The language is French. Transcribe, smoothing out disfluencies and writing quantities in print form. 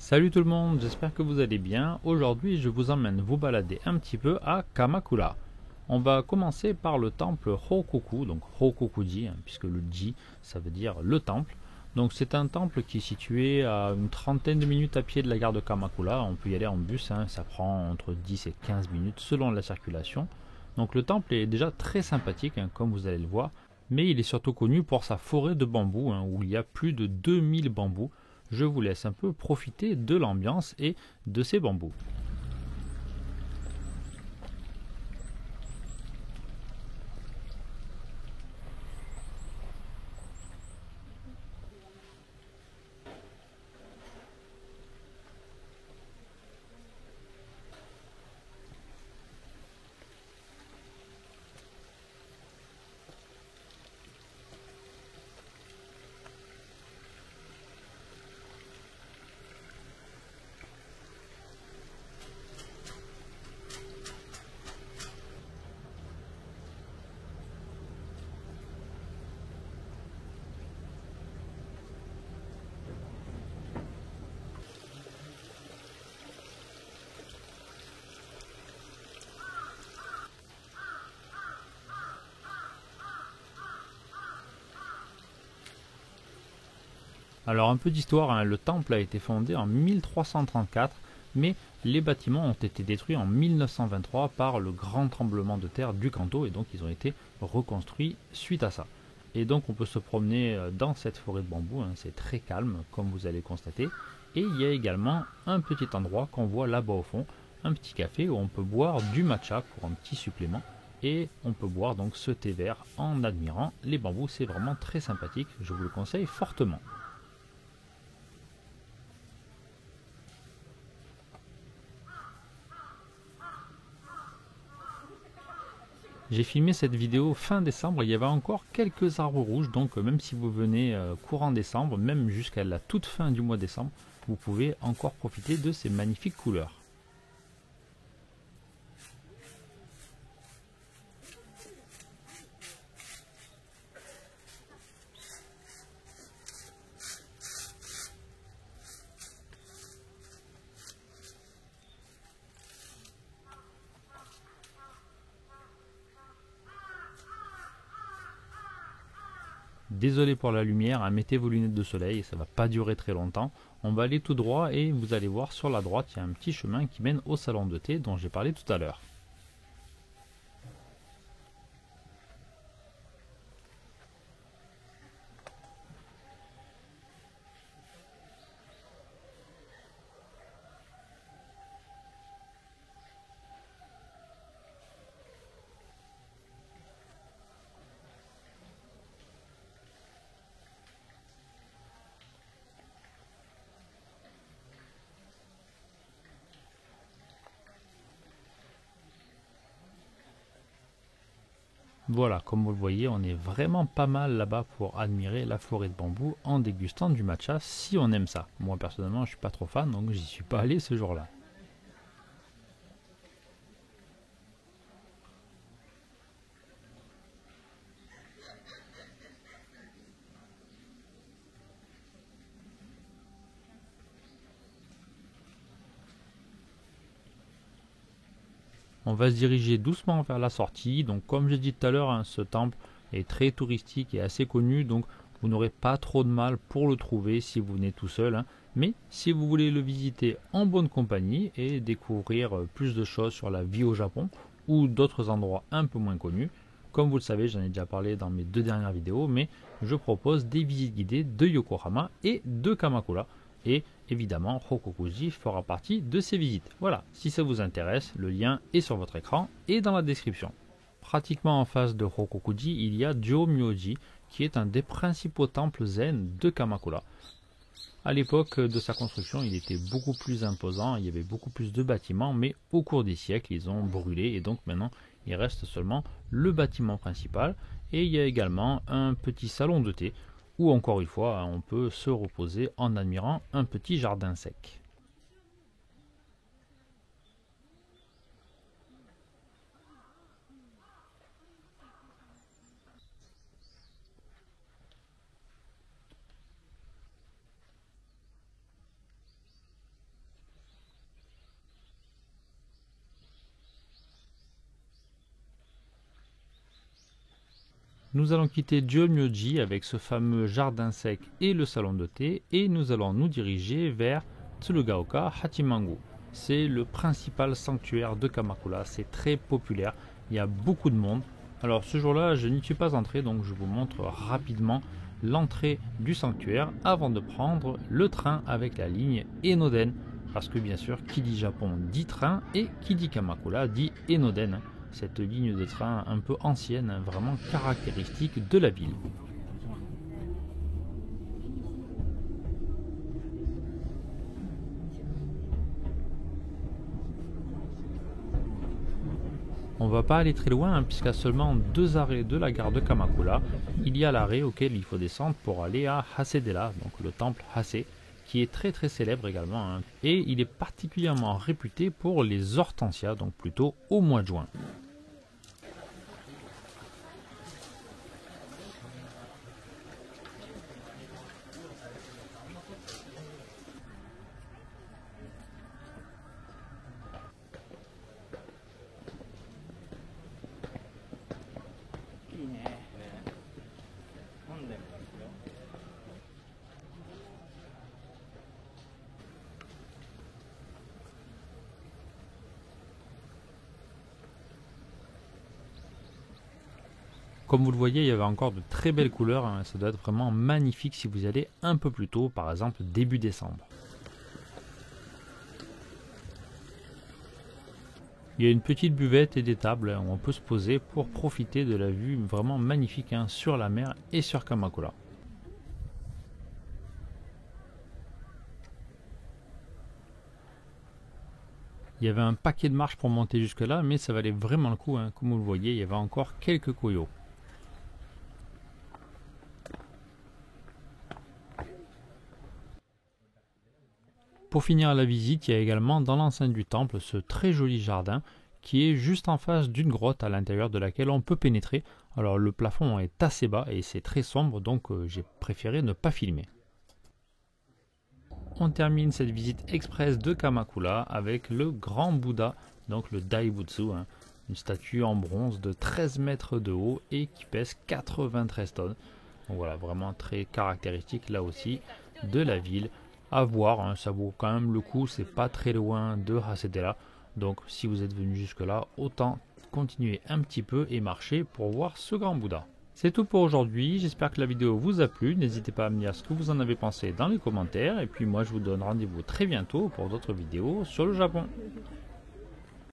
Salut tout le monde, j'espère que vous allez bien. Aujourd'hui, je vous emmène vous balader un petit peu à Kamakura. On va commencer par le temple Hokoku, donc Hokoku-ji, puisque le ji, ça veut dire le temple. Donc c'est un temple qui est situé à une trentaine de minutes à pied de la gare de Kamakura. On peut y aller en bus, ça prend entre 10 et 15 minutes selon la circulation. Donc le temple est déjà très sympathique, comme vous allez le voir, mais il est surtout connu pour sa forêt de bambous, où il y a plus de 2000 bambous. Je vous laisse un peu profiter de l'ambiance et de ces bambous. Alors un peu d'histoire, le temple a été fondé en 1334, mais les bâtiments ont été détruits en 1923 par le grand tremblement de terre du Kanto et donc ils ont été reconstruits suite à ça. Et donc on peut se promener dans cette forêt de bambou, c'est très calme comme vous allez constater. Et il y a également un petit endroit qu'on voit là-bas au fond, un petit café où on peut boire du matcha pour un petit supplément. Et on peut boire donc ce thé vert en admirant les bambous, c'est vraiment très sympathique, je vous le conseille fortement. J'ai filmé cette vidéo fin décembre, il y avait encore quelques arbres rouges, donc même si vous venez courant décembre, même jusqu'à la toute fin du mois de décembre, vous pouvez encore profiter de ces magnifiques couleurs. Désolé pour la lumière, mettez vos lunettes de soleil, ça va pas durer très longtemps. On va aller tout droit et vous allez voir sur la droite, il y a un petit chemin qui mène au salon de thé dont j'ai parlé tout à l'heure. Voilà, comme vous le voyez, on est vraiment pas mal là-bas pour admirer la forêt de bambou en dégustant du matcha si on aime ça. Moi personnellement, je suis pas trop fan, donc j'y suis pas allé ce jour-là. On va se diriger doucement vers la sortie. Donc comme j'ai dit tout à l'heure, ce temple est très touristique et assez connu, donc vous n'aurez pas trop de mal pour le trouver si vous venez tout seul. Mais si vous voulez le visiter en bonne compagnie et découvrir plus de choses sur la vie au Japon ou d'autres endroits un peu moins connus, comme vous le savez, j'en ai déjà parlé dans mes deux dernières vidéos, mais je propose des visites guidées de Yokohama et de Kamakura. Et évidemment, Hokokuji fera partie de ces visites. Voilà, si ça vous intéresse, le lien est sur votre écran et dans la description. Pratiquement en face de Hokokuji, il y a Jōmyōji, qui est un des principaux temples zen de Kamakura. À l'époque de sa construction, il était beaucoup plus imposant, il y avait beaucoup plus de bâtiments, mais au cours des siècles, ils ont brûlé et donc maintenant, il reste seulement le bâtiment principal et il y a également un petit salon de thé où encore une fois, on peut se reposer en admirant un petit jardin sec. Nous allons quitter Jeolmyoji avec ce fameux jardin sec et le salon de thé et nous allons nous diriger vers Tsurugaoka Hachimangu. C'est le principal sanctuaire de Kamakura, c'est très populaire, il y a beaucoup de monde. Alors ce jour-là, je n'y suis pas entré, donc je vous montre rapidement l'entrée du sanctuaire avant de prendre le train avec la ligne Enoden. Parce que bien sûr, qui dit Japon dit train et qui dit Kamakura dit Enoden. Cette ligne de train un peu ancienne, vraiment caractéristique de la ville. On va pas aller très loin puisqu'à seulement 2 arrêts de la gare de Kamakura, il y a l'arrêt auquel il faut descendre pour aller à Hasedera, donc le temple Hase, qui est très célèbre également, et il est particulièrement réputé pour les hortensias, donc plutôt au mois de juin. Comme vous le voyez, il y avait encore de très belles couleurs, ça doit être vraiment magnifique si vous y allez un peu plus tôt, par exemple début décembre. Il y a une petite buvette et des tables où on peut se poser pour profiter de la vue vraiment magnifique sur la mer et sur Kamakura. Il y avait un paquet de marches pour monter jusque là, mais ça valait vraiment le coup, comme vous le voyez, il y avait encore quelques koyos. Pour finir la visite, il y a également dans l'enceinte du temple ce très joli jardin qui est juste en face d'une grotte à l'intérieur de laquelle on peut pénétrer. Alors le plafond est assez bas et c'est très sombre, donc j'ai préféré ne pas filmer. On termine cette visite express de Kamakura avec le grand Bouddha, donc le Daibutsu, une statue en bronze de 13 mètres de haut et qui pèse 93 tonnes. Donc voilà, vraiment très caractéristique là aussi de la ville. À voir, ça vaut quand même le coup, c'est pas très loin de Hasedera. Donc si vous êtes venu jusque là, autant continuer un petit peu et marcher pour voir ce grand Bouddha. C'est tout pour aujourd'hui, j'espère que la vidéo vous a plu, n'hésitez pas à me dire ce que vous en avez pensé dans les commentaires, et puis moi je vous donne rendez-vous très bientôt pour d'autres vidéos sur le Japon.